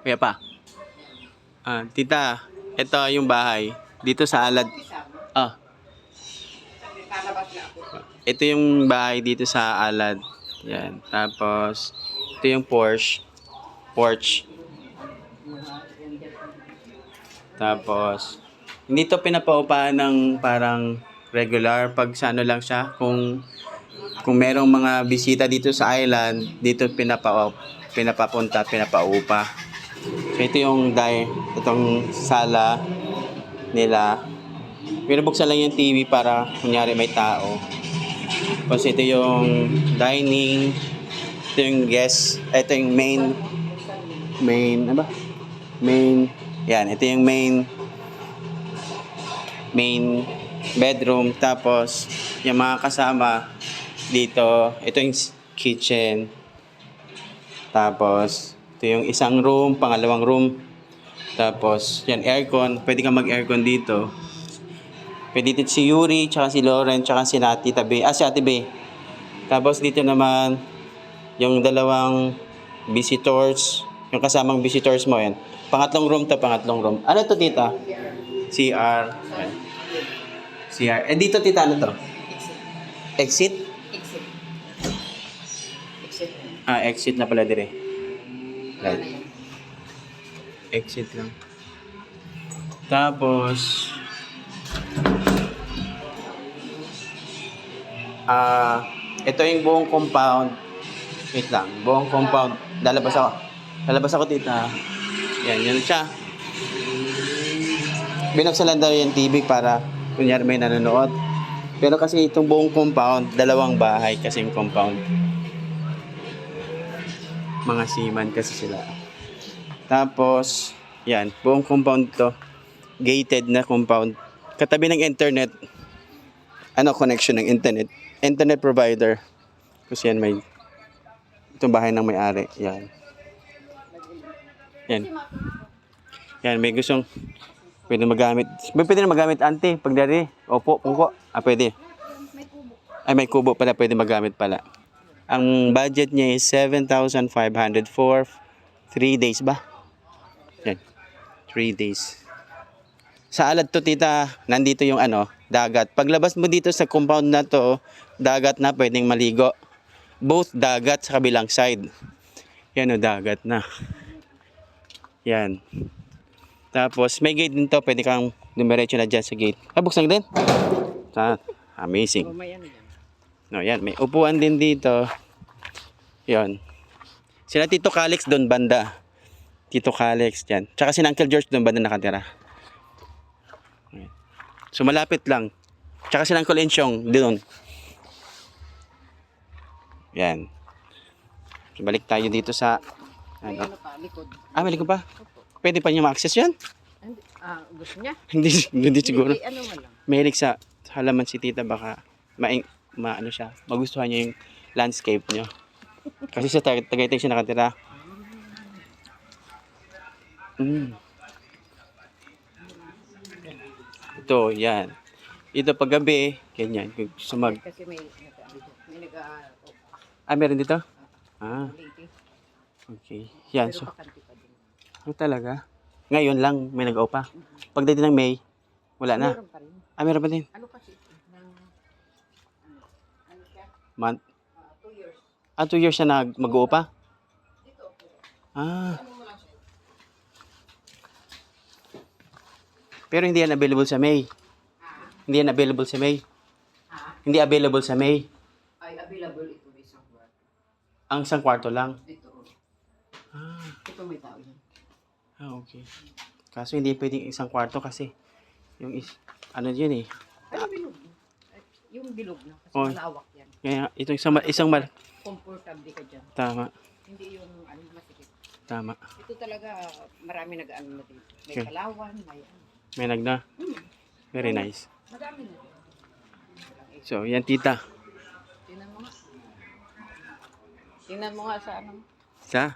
Kaya pa. Tita, ito yung bahay. Dito sa Alad. Ito yung bahay dito sa Alad. Yan. Tapos, ito yung porch. Tapos, hindi to pinapaupahan ng parang regular. Pag sa ano lang siya, kung merong mga bisita dito sa island, dito pinapapunta, pinapaupa. So, ito yung itong sala nila. Pinabuksan lang yung TV para kunyari may tao. Tapos ito yung dining. Ito yung guest. Ito yung yan. Ito yung main bedroom. Tapos yung mga kasama dito. Ito yung kitchen. Tapos ito yung isang room, pangalawang room. Tapos yan, aircon. Pwede kang mag-aircon dito. Pwede dito si Yuri, tsaka si Lauren, tsaka si Tita Bey. Si Ate Bey. Tapos dito naman, yung dalawang visitors, yung kasamang visitors mo yan. Pangatlong room. Ano to, tita? CR. Yan. CR. Dito, tita, ano to? Exit? Exit na pala dire. Right. Exit lang. Tapos, ito yung buong compound. Wait lang, buong compound. Lalabas ako, tita. Yan siya. Binuksan lang daw yung TV para kunyari may nanonood. Pero kasi itong buong compound, dalawang bahay kasi yung compound. Mga seaman kasi sila. Tapos, yan, buong compound to. Gated na compound. Katabi ng internet. Connection ng internet. Internet provider. Kasi yan, itong bahay ng may-ari. Yan. May gustong pwede magamit. Pwede na magamit, ante. Pag dari. Opo, pungko. Pwede. May kubo pala. Pwede magamit pala. Ang budget niya is 7,500 for 3 days ba? Yan. 3 days. Sa Alad to, tita, nandito yung dagat. Paglabas mo dito sa compound na to, dagat na, pwedeng maligo. Both dagat sa kabilang side. Yan dagat na. Yan. Tapos, may gate din to. Pwede kang dumiretso na dyan sa gate. Buksan din. Amazing. Yan. May upuan din dito. Yan. Sila Tito Calix doon banda. Tito Calix dyan. Tsaka si Uncle George doon banda nakatira. So, malapit lang. Tsaka si Uncle Ensyong doon. Yan. So, balik tayo dito sa likod. May likod pa? Pwede pa niya ma-access yan? Gusto niya? Hindi siguro. Ano man lang. Mahilig sa halaman si tita, baka magustuhan niya yung landscape niyo. Kasi sa Tagaytay siya nakatira. Ito, yan. Ito paggabi, ganyan. Kasi may meron dito? Okay. Yan. So, talaga? Ngayon lang may nag-opa. Pagdating ng May, wala na. Meron pa rin. Meron pa din. Ano kasi? Month? 2 years. 2 years siya mag-uupa? Pero hindi yan available sa May. Hindi yan available sa May. Hindi available sa May. Ay, available ito isang kwarto. Ang isang kwarto lang. Ito. Ito may tao yan. Okay. Kaso hindi pwedeng isang kwarto kasi yung yun eh. Ay, bilog. Yung bilog na. Kasi malawak yan. Kaya ito isang Comfortable ka dyan. Tama. Hindi yung masikip. Tama. Ito talaga marami nag-ano na dito. May Okay. kalawan, May nagna. Very nice. Madami na. So, yan tita. Tingnan mo nga. Tingnan mo nga sa ano. Sa?